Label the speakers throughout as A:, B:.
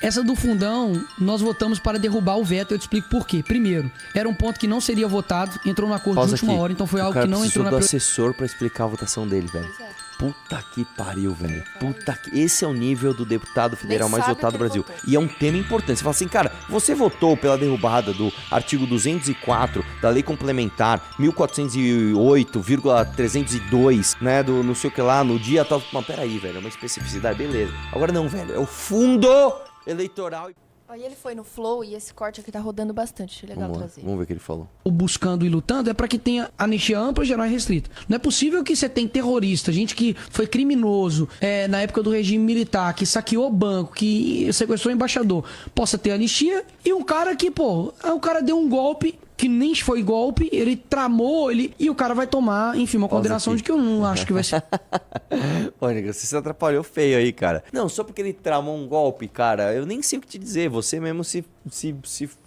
A: Essa do fundão, nós votamos para derrubar o veto. Eu te explico por quê. Primeiro, era um ponto que não seria votado, entrou no acordo de última hora, então foi algo que não entrou na...
B: O cara precisou do assessor pra explicar a votação dele, velho. Puta que pariu, velho. Esse é o nível do deputado federal mais votado do Brasil. E é um tema importante. Você fala assim, cara, você votou pela derrubada do artigo 204 da Lei Complementar 1408,302, né, do não sei o que lá, no dia tal... Mas peraí, velho, é uma especificidade, beleza. Agora não, velho, é o fundo eleitoral...
C: Aí ele foi no Flow e esse corte aqui tá rodando bastante. Achei legal trazer.
B: Vamos ver o que ele falou.
A: Buscando e lutando é para que tenha anistia ampla, geral e restrita. Não é possível que você tenha terrorista, gente que foi criminoso na época do regime militar, que saqueou banco, que sequestrou embaixador, possa ter anistia, e um cara que, o cara deu um golpe que nem foi golpe, ele tramou, e o cara vai tomar, enfim, uma condenação de que eu não acho que vai ser.
B: Ô, nega, você se atrapalhou feio aí, cara. Não, só porque ele tramou um golpe, cara, eu nem sei o que te dizer, você mesmo se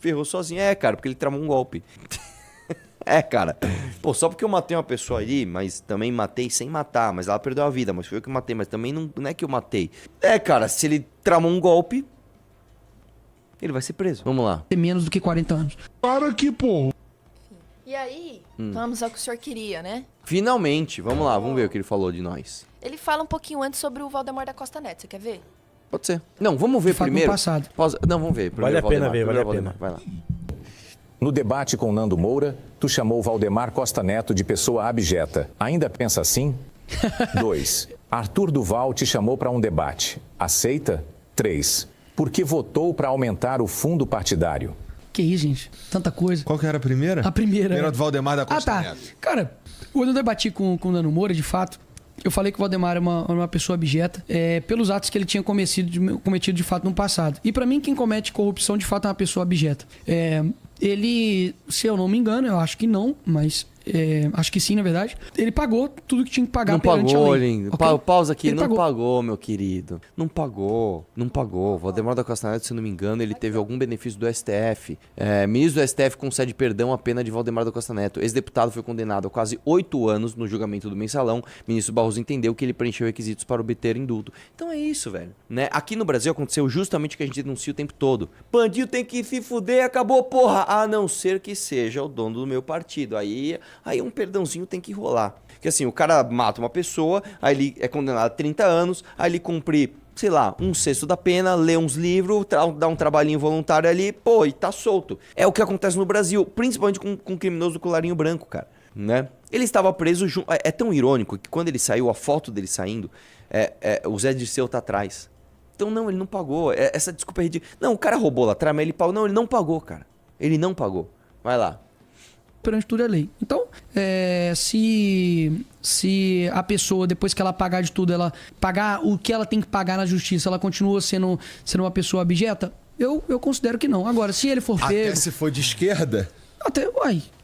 B: ferrou sozinho. É, cara, porque ele tramou um golpe. É, cara. Pô, só porque eu matei uma pessoa ali, mas também matei sem matar, mas ela perdeu a vida, mas foi eu que matei, mas também não é que eu matei. É, cara, se ele tramou um golpe... ele vai ser preso. Vamos lá.
A: Tem menos do que 40 anos.
D: Para que, pô.
C: E aí, vamos ao que o senhor queria, né?
B: Finalmente. Vamos lá, vamos ver o que ele falou de nós.
C: Ele fala um pouquinho antes sobre o Valdemar da Costa Neto. Você quer ver?
B: Pode ser. Não, vamos ver primeiro.
A: Passado.
B: Pausa. Não, vamos ver.
E: Vale a pena ver, vale a pena.
B: Vai lá.
F: No debate com Nando Moura, tu chamou Valdemar Costa Neto de pessoa abjeta. Ainda pensa assim? 2. Arthur Duval te chamou para um debate. Aceita? 3. Porque votou para aumentar o fundo partidário.
A: Que isso, gente? Tanta coisa.
D: Qual que era a primeira?
A: A primeira.
D: Era do Valdemar da Costa Neto.
A: Cara, quando eu debati com o Nando Moura, de fato, eu falei que o Valdemar era uma pessoa abjeta pelos atos que ele tinha cometido de fato no passado. E pra mim, quem comete corrupção, de fato, é uma pessoa abjeta. Ele, se eu não me engano, eu acho que não, mas... acho que sim, na verdade. Ele pagou tudo que tinha que pagar perante a lei.
B: Não pagou, lindo.
A: Okay?
B: Pausa aqui.
A: Ele
B: não pagou, meu querido. Não pagou. O Valdemar da Costa Neto, se não me engano, ele teve algum benefício do STF. Ministro do STF concede perdão à pena de Valdemar da Costa Neto. Ex-deputado foi condenado a quase 8 anos no julgamento do Mensalão. Ministro Barroso entendeu que ele preencheu requisitos para obter indulto. Então é isso, velho. Né? Aqui no Brasil aconteceu justamente o que a gente denuncia o tempo todo. Bandido tem que se fuder, acabou, porra. A não ser que seja o dono do meu partido. Aí um perdãozinho tem que rolar. Porque assim, o cara mata uma pessoa, aí ele é condenado a 30 anos, aí ele cumpre, sei lá, 1/6 da pena, lê uns livros, dá um trabalhinho voluntário ali, pô, e tá solto. É o que acontece no Brasil, principalmente com o criminoso do colarinho branco, cara. Né? Ele estava preso junto... É tão irônico que quando ele saiu, a foto dele saindo, o Zé Dirceu tá atrás. Então não, ele não pagou. Essa desculpa é ridícula. Não, o cara roubou lá atrás, mas ele pagou. Não, ele não pagou, cara. Ele não pagou. Vai lá.
A: Perante tudo é lei. Então, se a pessoa, depois que ela pagar de tudo, ela pagar o que ela tem que pagar na justiça, ela continua sendo uma pessoa abjeta, eu considero que não. Agora, se ele for pego...
D: Até se for de esquerda?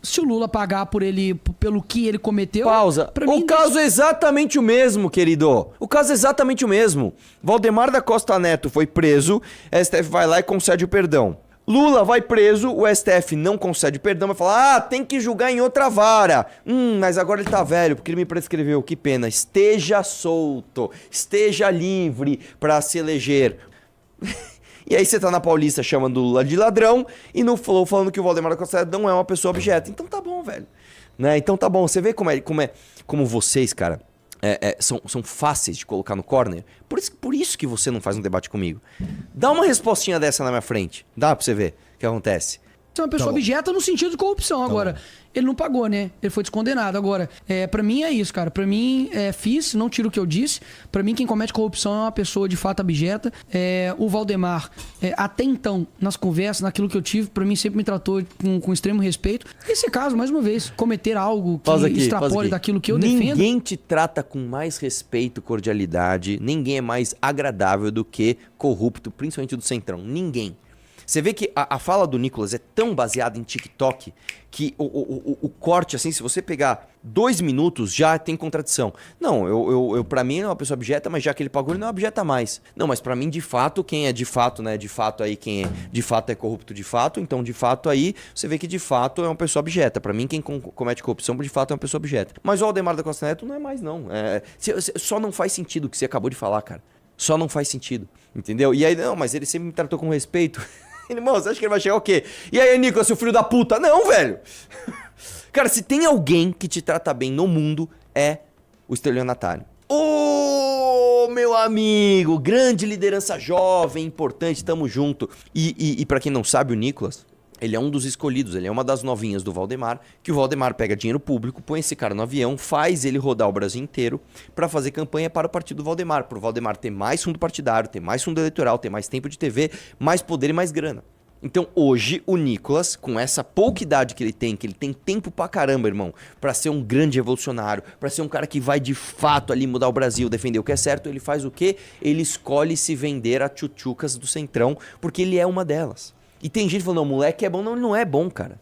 A: Se o Lula pagar pelo que ele cometeu...
B: Pausa. O caso é exatamente o mesmo, querido. O caso é exatamente o mesmo. Valdemar da Costa Neto foi preso, a STF vai lá e concede o perdão. Lula vai preso, o STF não concede perdão, vai falar, tem que julgar em outra vara. Mas agora ele tá velho, porque ele me prescreveu, que pena. Esteja solto, esteja livre pra se eleger. E aí você tá na Paulista chamando o Lula de ladrão e no Flow falando que o Valdemar da Costa Neto não é uma pessoa objeto. Então tá bom, velho. Né? Então tá bom, você vê como vocês, cara... são fáceis de colocar no corner. Por isso que você não faz um debate comigo. Dá uma respostinha dessa na minha frente. Dá pra você ver o que acontece.
A: É uma pessoa objeta no sentido de corrupção. Agora, ele não pagou, né? Ele foi descondenado. Agora, pra mim é isso, cara. Pra mim, fiz, não tiro o que eu disse. Pra mim, quem comete corrupção é uma pessoa de fato abjeta. O Valdemar, até então, nas conversas, naquilo que eu tive, pra mim sempre me tratou com extremo respeito. Nesse caso, mais uma vez, cometer algo que extrapole daquilo que eu defendo.
B: Ninguém te trata com mais respeito, cordialidade. Ninguém é mais agradável do que corrupto, principalmente do Centrão. Ninguém. Você vê que a fala do Nicolas é tão baseada em TikTok que o corte, assim, se você pegar 2 minutos, já tem contradição. Não, pra mim ele é uma pessoa abjeta, mas já que ele pagou, ele não objeta mais. Não, mas pra mim, de fato, quem é de fato, né, de fato aí, quem é de fato é corrupto de fato, então de fato aí, você vê que de fato é uma pessoa abjeta. Pra mim, quem comete corrupção, de fato é uma pessoa abjeta. Mas o Valdemar da Costa Neto não é mais, não. Só não faz sentido o que você acabou de falar, cara. Só não faz sentido, entendeu? E aí, não, mas ele sempre me tratou com respeito. Irmão, você acha que ele vai chegar o quê? E aí, Nicolas, seu filho da puta? Não, velho. Cara, se tem alguém que te trata bem no mundo, é o estelionatário. Ô, meu amigo, grande liderança jovem, importante, tamo junto. E pra quem não sabe, o Nicolas, ele é um dos escolhidos, ele é uma das novinhas do Valdemar, que o Valdemar pega dinheiro público, põe esse cara no avião, faz ele rodar o Brasil inteiro pra fazer campanha para o partido do Valdemar, pro Valdemar ter mais fundo partidário, ter mais fundo eleitoral, ter mais tempo de TV, mais poder e mais grana. Então hoje o Nicolas, com essa pouca idade que ele tem tempo pra caramba, irmão, pra ser um grande revolucionário, pra ser um cara que vai de fato ali mudar o Brasil, defender o que é certo, ele faz o quê? Ele escolhe se vender a tchutchucas do Centrão, porque ele é uma delas. E tem gente falando, não, moleque é bom. Não, ele não é bom, cara.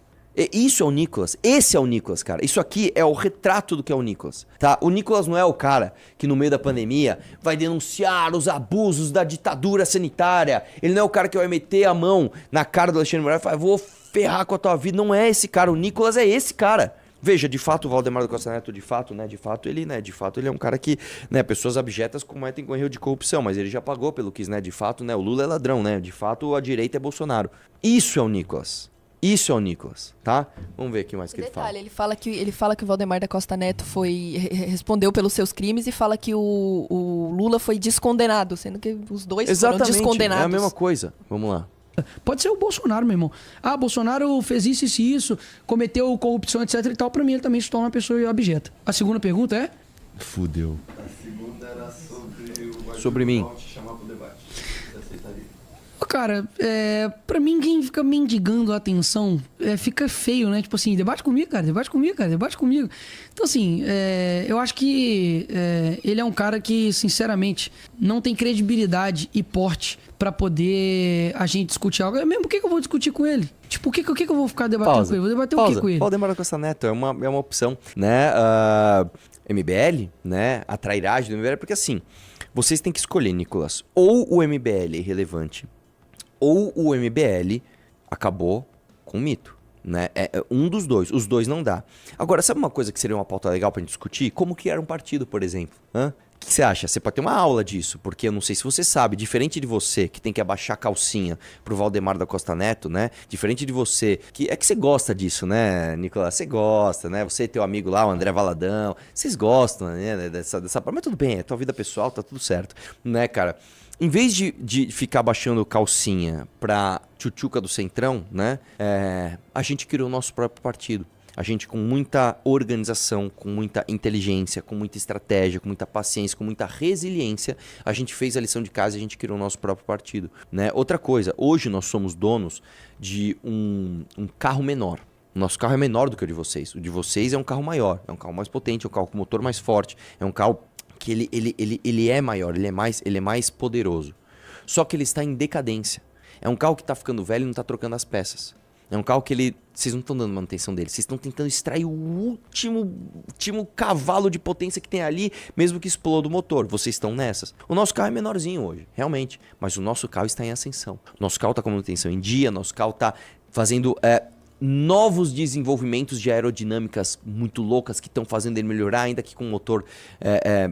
B: Isso é o Nicolas. Esse é o Nicolas, cara. Isso aqui é o retrato do que é o Nicolas, tá? O Nicolas não é o cara que no meio da pandemia vai denunciar os abusos da ditadura sanitária. Ele não é o cara que vai meter a mão na cara do Alexandre de Moraes e falar, vou ferrar com a tua vida. Não é esse cara. O Nicolas é esse cara. Veja, de fato, o Valdemar da Costa Neto, de fato ele é um cara que, né, pessoas abjetas cometem com erro de corrupção, mas ele já pagou pelo que, né, de fato, né, o Lula é ladrão, né, de fato a direita é Bolsonaro. Isso é o Nicolas. Isso é o Nicolas, tá? Vamos ver aqui mais que ele fala.
C: Ele fala que o Valdemar da Costa Neto respondeu pelos seus crimes e fala que o Lula foi descondenado, sendo que os dois foram descondenados.
B: É a mesma coisa. Vamos lá.
A: Pode ser o Bolsonaro, meu irmão. Ah, Bolsonaro fez isso, cometeu corrupção, etc e tal. Pra mim, ele também se torna uma pessoa abjeta. A segunda pergunta é?
D: Fudeu.
E: A segunda era
B: sobre mim.
E: Te chamar pro debate. Você aceitaria?
A: Cara, pra mim, quem fica mendigando a atenção fica feio, né? Tipo assim, debate comigo, cara. Então, assim, eu acho que ele é um cara que, sinceramente, não tem credibilidade e porte pra poder a gente discutir algo. Mesmo por que eu vou discutir com ele? Tipo, por que eu vou ficar debatendo com ele? Vou debater o que com ele?
B: Valdemar da Costa Neto é uma opção, né? MBL, né? A trairagem do MBL, porque assim, vocês têm que escolher, Nicolas, ou o MBL é irrelevante, ou o MBL acabou com o mito, né? É um dos dois. Os dois não dá. Agora, sabe uma coisa que seria uma pauta legal pra gente discutir? Como criar um partido, por exemplo. O que você acha? Você pode ter uma aula disso, porque eu não sei se você sabe, diferente de você, que tem que abaixar a calcinha pro Valdemar da Costa Neto, né? Diferente de você, que você gosta disso, né, Nicolas? Você gosta, né? Você e teu amigo lá, o André Valadão, vocês gostam, né, dessa parte. Mas tudo bem, é tua vida pessoal, tá tudo certo, né, cara? Em vez de ficar baixando calcinha pra tchutchuca do Centrão, né? A gente criou o nosso próprio partido. A gente, com muita organização, com muita inteligência, com muita estratégia, com muita paciência, com muita resiliência, a gente fez a lição de casa e a gente criou o nosso próprio partido, né? Outra coisa, hoje nós somos donos de um carro menor. O nosso carro é menor do que o de vocês. O de vocês é um carro maior, é um carro mais potente, é um carro com motor mais forte, é um carro que ele é maior, ele é mais poderoso. Só que ele está em decadência. É um carro que está ficando velho e não está trocando as peças. É um carro que vocês não estão dando manutenção dele. Vocês estão tentando extrair o último cavalo de potência que tem ali, mesmo que exploda o motor. Vocês estão nessas. O nosso carro é menorzinho hoje, realmente. Mas o nosso carro está em ascensão. Nosso carro está com manutenção em dia, nosso carro está fazendo novos desenvolvimentos de aerodinâmicas muito loucas que estão fazendo ele melhorar, ainda que com um motor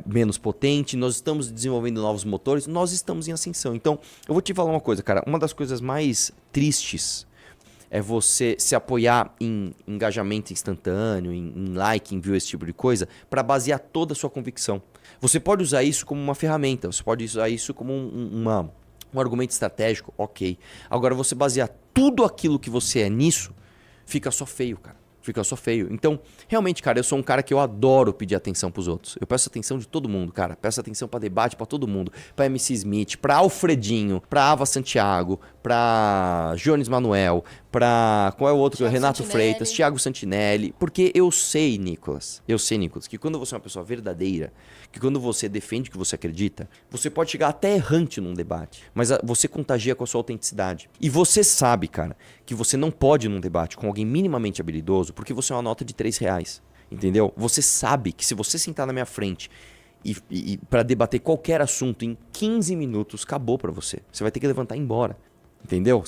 B: menos potente. Nós estamos desenvolvendo novos motores, nós estamos em ascensão. Então, eu vou te falar uma coisa, cara. Uma das coisas mais tristes é você se apoiar em engajamento instantâneo, em like, em view, esse tipo de coisa, para basear toda a sua convicção. Você pode usar isso como uma ferramenta, você pode usar isso como um argumento estratégico, ok. Agora, você basear tudo aquilo que você é nisso, fica só feio, cara. Fica só feio. Então, realmente, cara, eu sou um cara que eu adoro pedir atenção pros outros. Eu peço atenção de todo mundo, cara. Peço atenção pra debate, pra todo mundo. Pra MC Smith, pra Alfredinho, pra Ava Santiago, pra Jones Manuel, pra... Qual é o outro?
C: Thiago
B: Renato
C: Santinelli.
B: Freitas, Thiago Santinelli. Porque eu sei, Nicolas, que quando você é uma pessoa verdadeira, que quando você defende o que você acredita, você pode chegar até errante num debate, mas você contagia com a sua autenticidade. E você sabe, cara, que você não pode ir num debate com alguém minimamente habilidoso porque você é uma nota de R$3, entendeu? Você sabe que se você sentar na minha frente e para debater qualquer assunto em 15 minutos, acabou pra você. Você vai ter que levantar e ir embora, entendeu?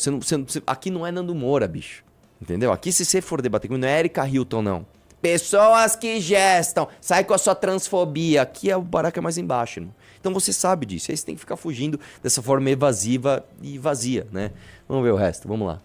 B: Aqui não é Nando Moura, bicho, entendeu? Aqui se você for debater comigo, não é Erika Hilton, não. Pessoas que gestam, sai com a sua transfobia. Aqui é o buraco é mais embaixo, irmão. Então você sabe disso. Aí você tem que ficar fugindo dessa forma evasiva e vazia, né? Vamos ver o resto, vamos lá.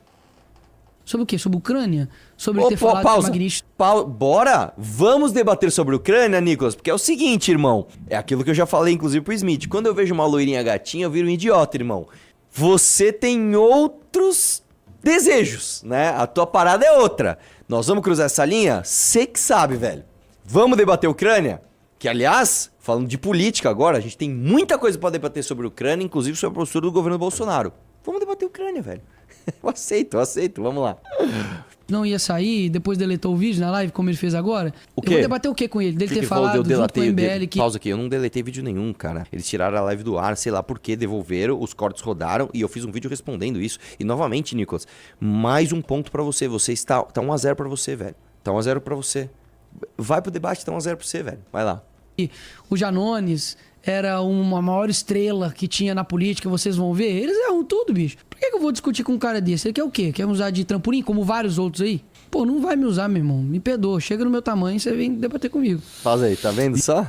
A: Sobre o quê? Sobre a Ucrânia? Sobre ele ter falado que
B: pausa.
A: o Magnish...
B: Bora! Vamos debater sobre a Ucrânia, Nicolas, porque é o seguinte, irmão. É aquilo que eu já falei, inclusive, pro Smith. Quando eu vejo uma loirinha gatinha, eu viro um idiota, irmão. Você tem outros desejos, né? A tua parada é outra. Nós vamos cruzar essa linha? Você que sabe, velho. Vamos debater a Ucrânia? Que, aliás, falando de política agora, a gente tem muita coisa pra debater sobre a Ucrânia, inclusive sobre a postura do governo Bolsonaro. Vamos debater a Ucrânia, velho. Eu aceito, vamos lá.
A: Não ia sair, depois deletou o vídeo na live, como ele fez agora.
B: O quê?
A: Eu vou debater o que com ele? Dele ter falado junto com o MBL que...
B: Pausa aqui, eu não deletei vídeo nenhum, cara. Eles tiraram a live do ar, sei lá por quê, devolveram, os cortes rodaram e eu fiz um vídeo respondendo isso. E novamente, Nicolas, mais um ponto pra você. Você está 1-0 pra você, velho. Tá 1-0 pra você. Vai pro debate, tá 1-0 pra você, velho. Vai lá.
A: O Janones era uma maior estrela que tinha na política, vocês vão ver. Eles erram tudo, bicho. Por que eu vou discutir com um cara desse? Ele quer o quê? Quer me usar de trampolim, como vários outros aí? Pô, não vai me usar, meu irmão. Me perdoa. Chega no meu tamanho, você vem debater comigo.
B: Pausa aí, tá vendo só?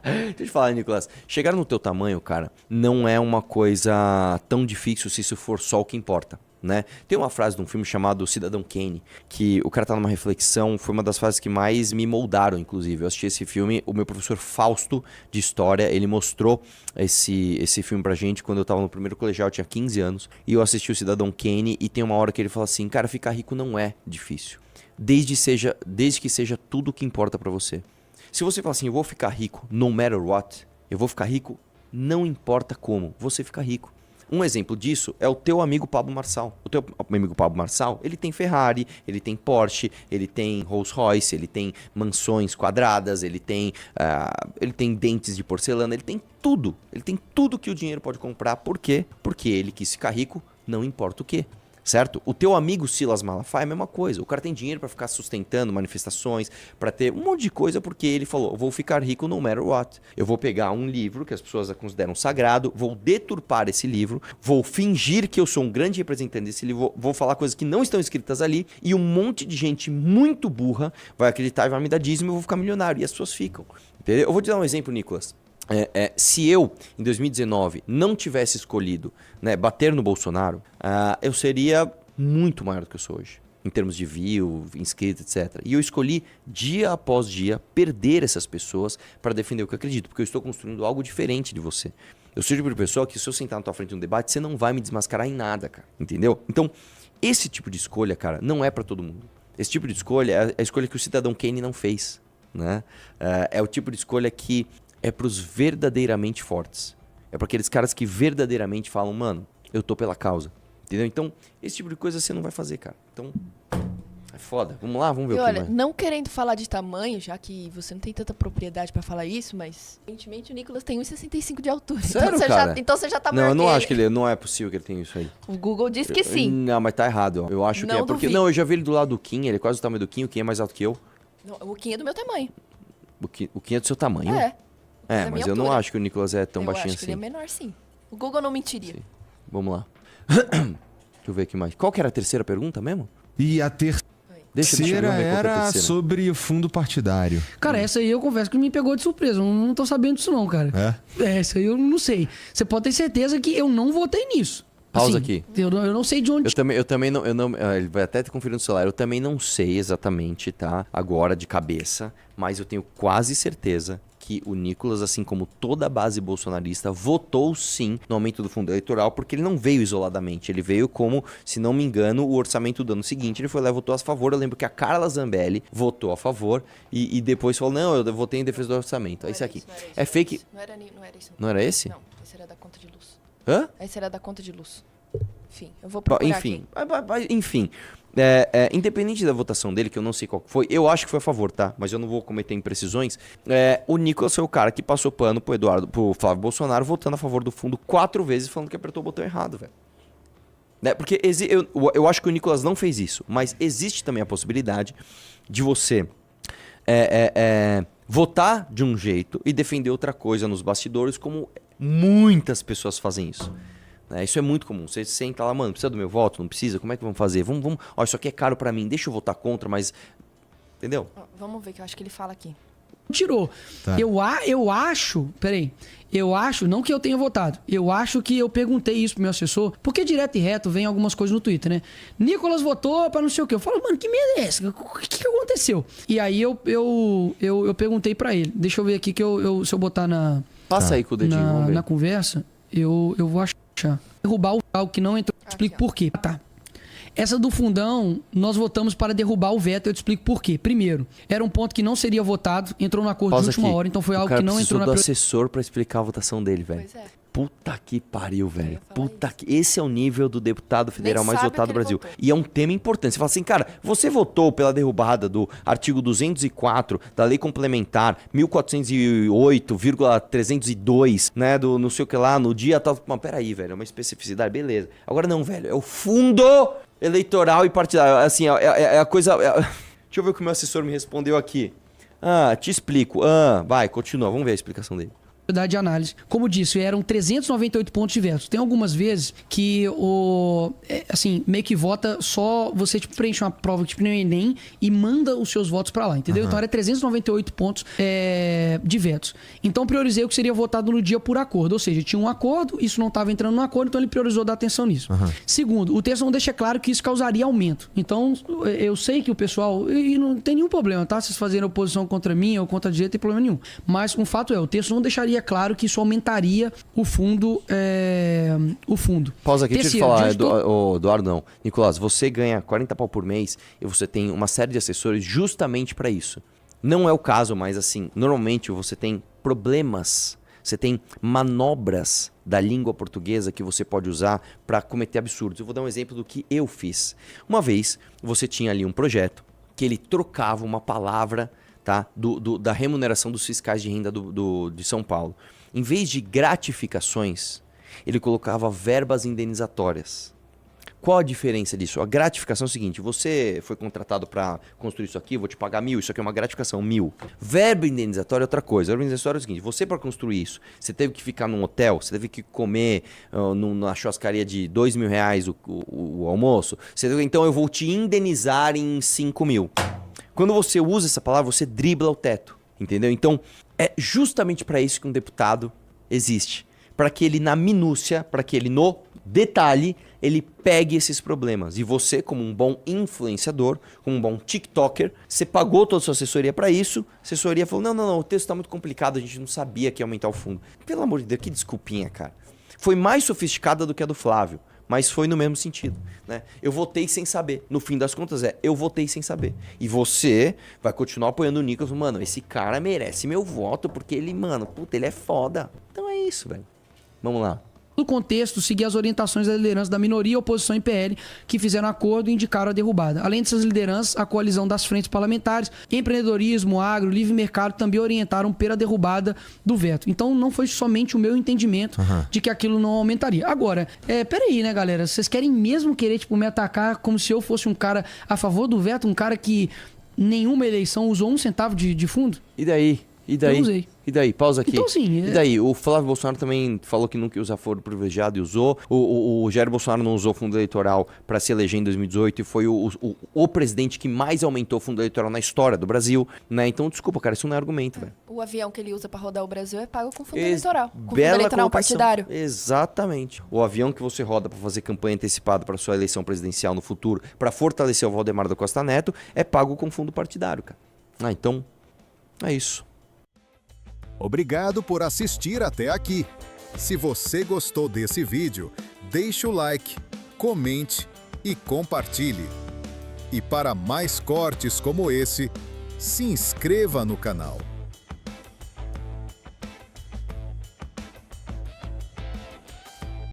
B: Deixa eu te falar, Nicolas. Chegar no teu tamanho, cara, não é uma coisa tão difícil se isso for só o que importa. Né? Tem uma frase de um filme chamado Cidadão Kane, que o cara tá numa reflexão, foi uma das frases que mais me moldaram, inclusive. Eu assisti esse filme, o meu professor Fausto de História, ele mostrou esse filme pra gente quando eu tava no primeiro colegial, eu tinha 15 anos, e eu assisti o Cidadão Kane, e tem uma hora que ele fala assim, cara, ficar rico não é difícil, desde que seja tudo o que importa pra você. Se você fala assim, eu vou ficar rico no matter what, eu vou ficar rico, não importa como, você fica rico. Um exemplo disso é o teu amigo Pablo Marçal. O teu amigo Pablo Marçal, ele tem Ferrari, ele tem Porsche, ele tem Rolls Royce, ele tem mansões quadradas, ele tem dentes de porcelana, ele tem tudo. Ele tem tudo que o dinheiro pode comprar. Por quê? Porque ele quis ficar rico, não importa o quê. Certo? O teu amigo Silas Malafaia é a mesma coisa. O cara tem dinheiro pra ficar sustentando manifestações, pra ter um monte de coisa, porque ele falou, eu vou ficar rico no matter what. Eu vou pegar um livro que as pessoas consideram sagrado, vou deturpar esse livro, vou fingir que eu sou um grande representante desse livro, vou falar coisas que não estão escritas ali, e um monte de gente muito burra vai acreditar e vai me dar dízimo e eu vou ficar milionário. E as pessoas ficam. Entendeu? Eu vou te dar um exemplo, Nicolas. Se eu, em 2019, não tivesse escolhido, né, bater no Bolsonaro, eu seria muito maior do que eu sou hoje, em termos de view, inscrito, etc. E eu escolhi, dia após dia, perder essas pessoas para defender o que eu acredito, porque eu estou construindo algo diferente de você. Eu sou o tipo de pessoa que, se eu sentar na tua frente num debate, você não vai me desmascarar em nada, cara. Entendeu? Então, esse tipo de escolha, cara, não é para todo mundo. Esse tipo de escolha é a escolha que o Cidadão Kane não fez, né? É o tipo de escolha que é pros verdadeiramente fortes. É para aqueles caras que verdadeiramente falam, mano, eu tô pela causa. Entendeu? Então, esse tipo de coisa você não vai fazer, cara. Então, é foda. Vamos lá, vamos ver o que
C: olha,
B: mais.
C: Não querendo falar de tamanho, já que você não tem tanta propriedade pra falar isso, mas evidentemente o Nicolas tem 1,65 de altura.
B: Sério,
C: então,
B: cara?
C: Então você já tá
B: Não,
C: maior
B: eu não
C: que
B: acho que
C: ele.
B: ele... Não é possível que ele tenha isso aí.
C: O Google diz que sim.
B: Não, mas tá errado. Ó. Eu acho que
C: Não
B: é porque...
C: duvido.
B: Não, eu já vi ele do lado do Kim. Ele é quase do tamanho do Kim. O Kim é mais alto que eu.
C: Não, o Kim é do meu tamanho.
B: O Kim é do seu tamanho?
C: É.
B: É, mas eu não acho que o Nicolas é tão baixinho
C: Eu acho que
B: assim.
C: ele é menor, sim. O Google não mentiria.
B: Sim. Vamos lá. Deixa eu ver aqui mais. Qual que era a terceira pergunta mesmo?
D: E a
B: Deixa eu
D: terceira
B: ver qual que é a
D: era
B: terceira.
D: sobre fundo partidário.
A: Cara, essa aí eu confesso que me pegou de surpresa. Eu não tô sabendo disso não, cara. Essa aí eu não sei. Você pode ter certeza que eu não votei nisso.
B: Pausa
A: Assim,
B: aqui.
A: Eu não sei de onde...
B: Eu também não... ele vai até te conferir no celular. Eu também não sei exatamente, tá? Agora, de cabeça. Mas eu tenho quase certeza que o Nicolas, assim como toda a base bolsonarista, votou sim no aumento do fundo eleitoral, porque ele não veio isoladamente. Ele veio como, se não me engano, o orçamento do ano seguinte. Ele foi lá e votou a favor. Eu lembro que a Carla Zambelli votou a favor e depois falou, não, eu votei em defesa do orçamento. É isso aqui. É fake...
C: Não era isso.
B: Não era esse?
C: Não, esse era da conta de luz.
B: Hã?
C: Esse era da conta de luz. Enfim, eu vou procurar
B: Enfim, independente da votação dele, que eu não sei qual foi, eu acho que foi a favor, tá? Mas eu não vou cometer imprecisões. O Nicolas foi o cara que passou pano pro Flávio Bolsonaro votando a favor do fundo 4 vezes, falando que apertou o botão errado, velho. Né? Porque eu acho que o Nicolas não fez isso, mas existe também a possibilidade de você votar de um jeito e defender outra coisa nos bastidores, como muitas pessoas fazem isso. Isso é muito comum. Você senta lá, mano, precisa do meu voto? Não precisa? Como é que vamos fazer? Vamos. Ó, isso aqui é caro pra mim, deixa eu votar contra, mas Entendeu?
C: Vamos ver que eu acho que ele fala aqui.
A: Tirou.
D: Tá.
A: Eu acho, peraí, eu acho, não que eu tenha votado, eu acho que eu perguntei isso pro meu assessor, porque direto e reto vem algumas coisas no Twitter, né? Nicolas votou pra não sei o quê. Eu falo, mano, que merda é essa? O que aconteceu? E aí eu perguntei pra ele. Deixa eu ver aqui que se eu botar
B: Passa aí com o dedinho, vamos ver.
A: na conversa, eu vou achar. Derrubar o que não entrou. Eu explico por quê. Tá. Essa do fundão, nós votamos para derrubar o veto. Eu te explico por quê. Primeiro, era um ponto que não seria votado, entrou no acordo de última hora, então foi algo que não entrou na
B: do assessor pra explicar a votação dele, velho.
C: Pois é.
B: Puta que pariu, velho.
C: ia falar
B: Puta que... Esse é o nível do deputado federal
C: Nem
B: mais
C: sabe
B: votado
C: o
B: do
C: que ele
B: Brasil.
C: votou.
B: E é um tema importante. Você fala assim, cara, você votou pela derrubada do artigo 204 da Lei Complementar 1408,302, né, do não sei o que lá, no dia tal. Mas peraí, velho, é uma especificidade, beleza. Agora não, velho, é o fundo eleitoral e partidário. Assim, é a coisa... Deixa eu ver o que o meu assessor me respondeu aqui. Te explico. Vai, continua, vamos ver a explicação dele.
A: De análise. Como disse, eram 398 pontos de veto. Tem algumas vezes que assim, meio que vota só, você tipo, preenche uma prova tipo no Enem e manda os seus votos pra lá, entendeu? Então era 398 pontos de vetos. Então priorizei o que seria votado no dia por acordo, ou seja, tinha um acordo, isso não estava entrando no acordo, então ele priorizou dar atenção nisso. Segundo, o texto não deixa claro que isso causaria aumento. Então eu sei que o pessoal, e não tem nenhum problema, tá? Vocês fazerem oposição contra mim ou contra a direita, não tem problema nenhum. Mas um fato o texto não deixaria claro que isso aumentaria o fundo.
B: Pausa aqui, deixa eu te
A: Terceiro,
B: falar,
A: diante do-
B: Eduardo, não. Nicolás, você ganha 40 pau por mês e você tem uma série de assessores justamente para isso. Não é o caso, mas assim, normalmente você tem problemas, você tem manobras da língua portuguesa que você pode usar para cometer absurdos. Eu vou dar um exemplo do que eu fiz. Uma vez, você tinha ali um projeto que ele trocava uma palavra, tá, da remuneração dos fiscais de renda de São Paulo. Em vez de gratificações, ele colocava verbas indenizatórias. Qual a diferença disso? A gratificação é o seguinte, você foi contratado para construir isso aqui, vou te pagar 1.000, isso aqui é uma gratificação, 1.000. Verbo indenizatório é outra coisa. Verbo indenizatório é o seguinte, você para construir isso, você teve que ficar num hotel, você teve que comer na churrascaria de R$2.000 o almoço, então eu vou te indenizar em 5.000. Quando você usa essa palavra, você dribla o teto, entendeu? Então, é justamente para isso que um deputado existe. Para que ele, na minúcia, para que ele, no detalhe, ele pegue esses problemas. E você, como um bom influenciador, como um bom TikToker, você pagou toda a sua assessoria para isso, a assessoria falou, não, o texto está muito complicado, a gente não sabia que ia aumentar o fundo. Pelo amor de Deus, que desculpinha, cara. Foi mais sofisticada do que a do Flávio. Mas foi no mesmo sentido, né? Eu votei sem saber. No fim das contas eu votei sem saber. E você vai continuar apoiando o Nicolas. Mano, esse cara merece meu voto porque ele, ele é foda. Então é isso, velho. Vamos lá.
A: No contexto, seguir as orientações da liderança da minoria, oposição e PL, que fizeram acordo e indicaram a derrubada. Além dessas lideranças, a coalizão das frentes parlamentares, empreendedorismo, agro, livre mercado também orientaram pela derrubada do veto. Então não foi somente o meu entendimento de que aquilo não aumentaria. Agora, peraí, né, galera? Vocês querem mesmo querer, me atacar como se eu fosse um cara a favor do veto, um cara que nenhuma eleição usou 1 centavo de fundo?
B: E daí?
A: Eu usei.
B: E daí? Pausa aqui.
A: Então, sim,
B: E daí? O Flávio Bolsonaro também falou que nunca ia usar foro privilegiado e usou. O Jair Bolsonaro não usou fundo eleitoral para se eleger em 2018 e foi o presidente que mais aumentou o fundo eleitoral na história do Brasil, né? Então, desculpa, cara, isso não é argumento, velho.
C: O avião que ele usa pra rodar o Brasil é pago com fundo eleitoral. Com fundo
B: Bela
C: eleitoral
B: colocação.
C: partidário.
B: Exatamente. O avião que você roda para fazer campanha antecipada para sua eleição presidencial no futuro, para fortalecer o Valdemar da Costa Neto, é pago com fundo partidário, cara. Então, é isso.
G: Obrigado por assistir até aqui. Se você gostou desse vídeo, deixe o like, comente e compartilhe. E para mais cortes como esse, se inscreva no canal.